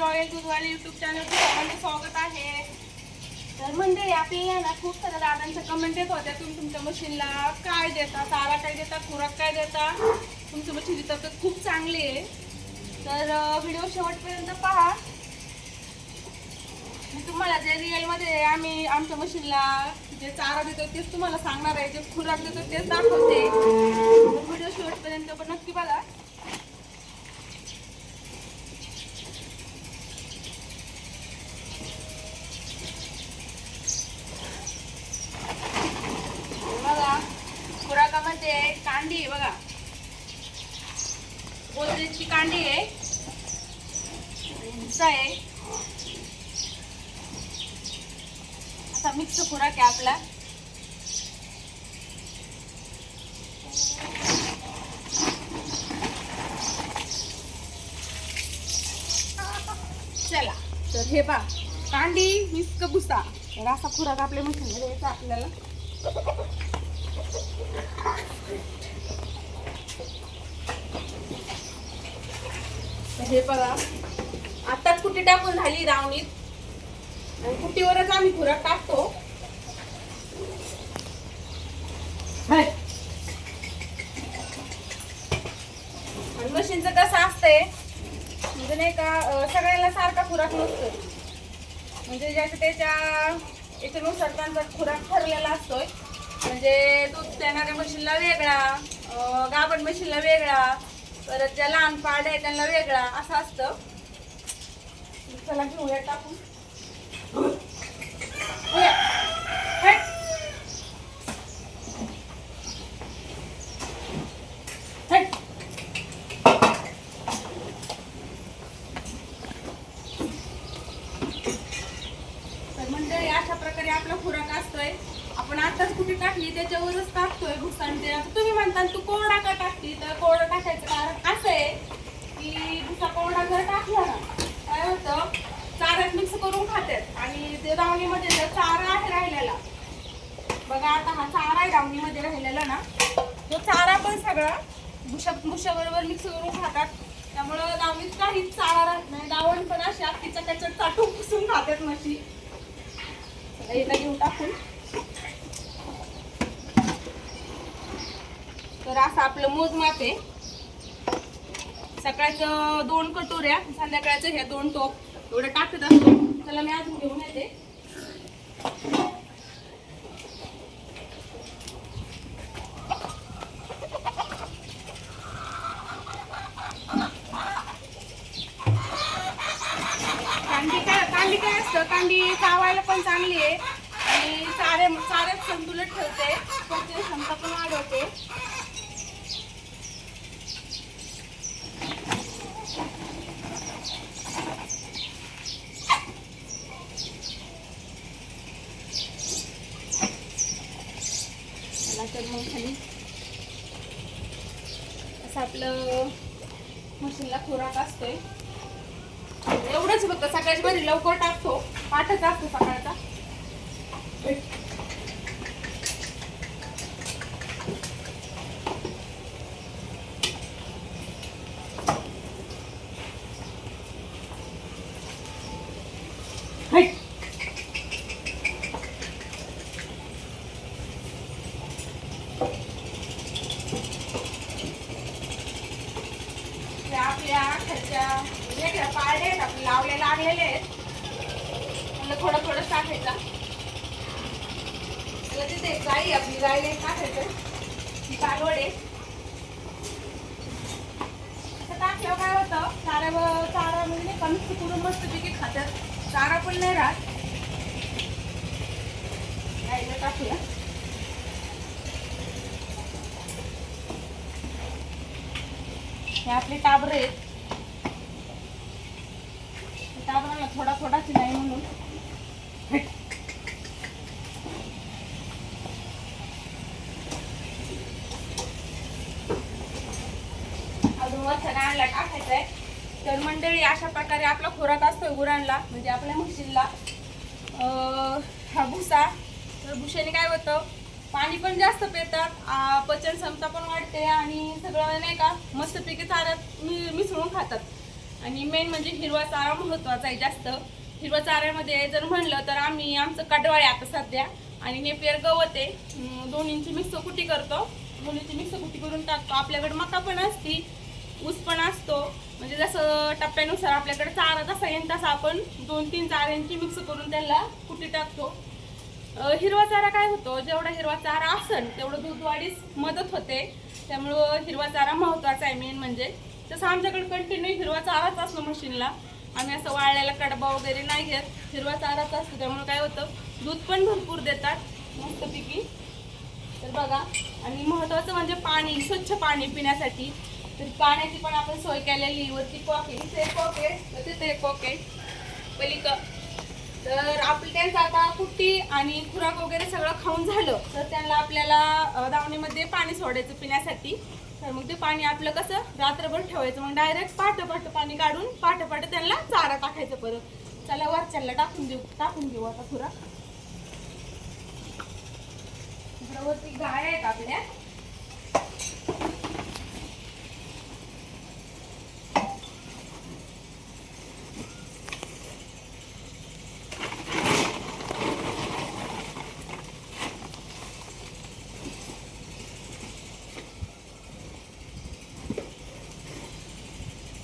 Royal दूधवाले YouTube channel सर्वांचं स्वागत आहे. तर मंडळी आपल्याला ना खूप साऱ्या दादांच्या कमेंट येत होत्या, तुम्ही तुमच्या मशीनला काय देता, चारा काय देता, खुराक काय देता, तुमच्या मशीनची तब्येत खूप चांगली आहे. तर व्हिडिओ शेवटपर्यंत पहा. मी तुम्हाला जे रिअलमध्ये आम्ही आमच्या मशीनला जे चारा देतो तेच तुम्हाला सांगणार आहे, जे खुराक देतो तेच दाखवते. व्हिडिओ शेवटपर्यंत पण नक्की बघा. बघा खुराकामध्ये कांडी आहे, बघा गोदरेजची कांडी आहे, भुसा आहे, असा मिक्स खुराक आहे आपला. चला तर हे पहा, कांडी मिक्स भुसा, तर असा खुराक आपल्या मशीनमध्ये द्यायचा आपल्याला. हे बघा आताच कुटी टाकून झाली रावणीत, आणि कुटीवरच आम्ही खुराक टाकतो. आणि मशीनचं कसं असतंय म्हणजे नाही का, सगळ्याला सारखा खुराक नसतो, म्हणजे ज्याच्या त्याच्या याच्यानुसार त्यांचा खुराक ठरलेला असतोय. म्हणजे दूध देणाऱ्या मशीनला वेगळा, गाभण मशीनला वेगळा, परत ज्या लहान पाड आहे त्यांना वेगळा असं असतं. चला घेऊया टाकून. तर मंडळी अशा प्रकारे आपला खुराक असतोय. आपण आताच कुठे टाकली त्याच्यावरच टाकतोय भुसा. तुम्ही म्हणता तू कोरडा का टाकली, तर कोरडा टाकायचं कारण असं आहे की भुसा कोरडा जर टाकला ना काय होतं, चाऱ्यात मिक्स करून खातात. आणि ते दावणीमध्ये जर चारा आहे राहिलेला, बघा आता हा चारा आहे दावणीमध्ये राहिलेला ना, तो चारा पण सगळा भुशाबरोबर मिक्स करून खातात. त्यामुळं दावणीत काहीच चारा राहत नाही. दावण पण अशी अख्खीच्या त्याच्यात चाटून पुसून खातात म्हशी. याला घेऊन टाकून. तर असं आपलं मोजमाप आहे. सकाळचं 2 कटोऱ्या, संध्याकाळचं ह्या 2 टोप एवढं टाकत असतो. चला मी अजून घेऊन येते. कांडी काय असतं, कांडी चावायला पण चांगली आहे आणि चाऱ्यात संतुलित ठेवते, पचन क्षमता पण वाढवते. तर मग खाली असं आपलं मशीनला खुराक असतोय. एवढंच फक्त सकाळच्या मध्ये लवकर टाकतो, पाठच असतो सकाळचा. आपल्या खालच्या वेगळ्या पारड्या आहेत, आपले लावले लागलेले आहेत. मला थोडं थोडं टाकायचा. तिथे गाई आपली गायला टाकायचं, ती कालवड आहे. असं टाकल्यावर काय होतं, चारा म्हणजे नाही कमी करून मस्त पिके खातात, चारा पण नाही राहत. गाईला टाकूया. हे आपले टाबर आहेत, टाबराला थोडा थोडाच नाही म्हणून. अजून वरच्या गायला टाकायचं आहे. तर मंडळी अशा प्रकारे आपला खुराक असतो गुरांना, म्हणजे आपल्या म्हशीला. हा भुसा, तर भुशाने काय होतं, पाणी पण जास्त पितात, पचन क्षमता पण वाढते आणि सगळं नाही का मस्तपैकी चाऱ्यात मिसळून खातात. आणि मेन म्हणजे हिरवा चारा महत्त्वाचा आहे जास्त. हिरवा चाऱ्यामध्ये जर म्हणलं तर आम्ही आमचं कडवा आहे आता सध्या आणि नेपियर गवत आहे, दोन्हींची मिक्स कुटी करतो. दोन्हीची मिक्स कुटी करून टाकतो. आपल्याकडे मका पण असती, ऊस पण असतो, म्हणजे जसं टप्प्यानुसार आपल्याकडे चारा जसा येईल तसा आपण 2-3 चाऱ्यांची मिक्स करून त्याला कुटी टाकतो. हिरवा चारा काय होतो, जेवढा हिरवा चारा असेल तेवढं दूध वाढीस मदत होते. त्यामुळं हिरवा चारा महत्त्वाचा आहे मेन म्हणजे. तसं आमच्याकडे कंटिन्यू हिरवा चाराच असतो मशीनला. आम्ही असं वाळलेला कडबा वगैरे नाही घेत, हिरवा चाराच असतो. त्यामुळे काय होतं, दूध पण भरपूर देतात मस्तपैकी. तर बघा, आणि महत्त्वाचं म्हणजे पाणी, स्वच्छ पाणी पिण्यासाठी. तर पाण्याची पण आपण सोय केलेली. वरती कॉक आहे, इथे एक कॉक आहे, तिथे एक कॉक आहे पलीकडं. तर आपलं त्यांचं आता कुट्टी आणि खुराक वगैरे सगळं खाऊन झालं तर त्यांना आपल्याला दावणीमध्ये पाणी सोडायचं पिण्यासाठी. तर मग ते पाणी आपलं कसं रात्रभर ठेवायचं, मग डायरेक्ट पाट पाणी काढून पाट त्यांना चारा टाकायचं परत. चला वरच्याला टाकून घेऊ आता खुराक. वरती गाय आहेत आपल्या.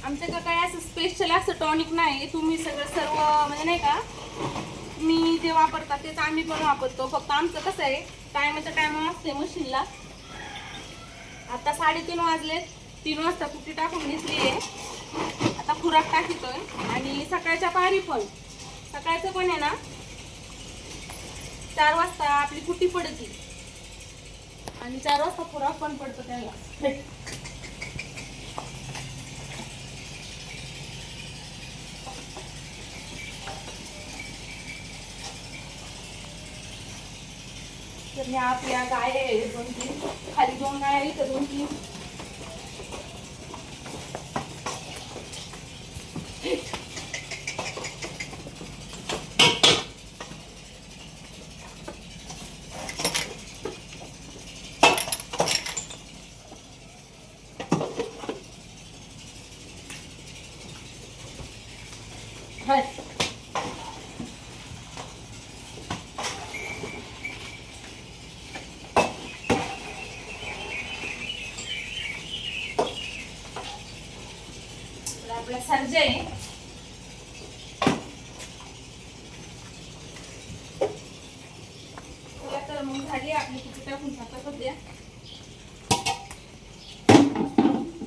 आमच्याकडे काय असं स्पेशल असं टॉनिक नाही. तुम्ही सर्व म्हणजे नाही का, मी जे वापरता तेच आम्ही पण वापरतो. फक्त आमचं कसं आहे, टायमाच्या टायमा असते मशीनला. आता 3:30 वाजले, 3 वाजता कुट्टी टाकून घेतली आहे. आता खुराक टाकतोय. आणि सकाळच्या पारी पण, सकाळचं पण आहे ना 4 वाजता आपली कुट्टी पडती आणि 4 वाजता खुराक पण पडतो त्याला. तर ह्या आपल्या गाय आहे 2-3, खाली 2 गाय आहे, इथं 2-3. आपला सर्जा आहे. तर मग झाली आपली कुट्टी टाकून टाकत द्या.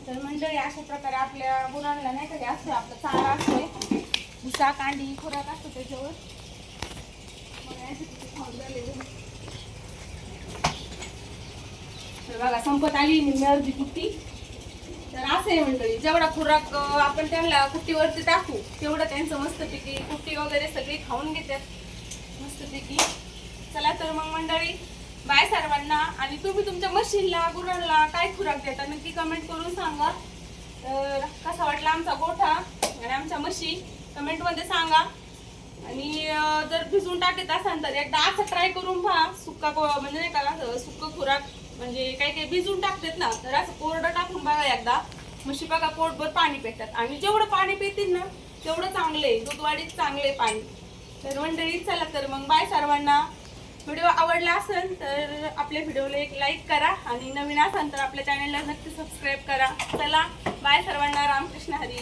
तर मंडळी अशा प्रकारे आपल्या गुरांना नाही का असं आपला चारा असतोय, भुसा कांडी खुराक असतो त्याच्यावर. तर बघा संपत आली निम्मी अर्धी कुट्टी. तर असं आहे मंडळी, जेवढा खुराक आपण त्यांना कुट्टीवरती टाकू तेवढं त्यांचं मस्तपैकी कुट्टी वगैरे सगळी खाऊन घेतात मस्तपैकी. चला तर मग मंडळी, बाय सर्वांना. आणि तुम्ही तुमच्या मशीनला गुरांना काय खुराक देता नक्की कमेंट करून सांगा. तर कसा वाटला आमचा गोठा आणि आमच्या म्हशी कमेंटमध्ये सांगा. आणि जर भिजून टाकत असाल तर एकदा असं ट्राय करून पहा. सुक्का म्हणजे नाही का, सुक्क खुराक म्हणजे काही काही भिजून टाकतात ना, तर असं कोरडं टाकून बघा एकदा. म्हशी बघा पोटभर पाणी पितात आणि जेवढं पाणी पितील ना तेवढं चांगलं आहे, दूध वाढीत चांगलं आहे पाणी. तर मंडळी चला तर मग बाय सर्वांना. व्हिडिओ आवडला असेल तर आपल्या व्हिडिओला एक लाईक करा आणि नवीन असाल तर आपल्या चॅनलला नक्की सबस्क्राईब करा. चला बाय सर्वांना. रामकृष्ण हरी.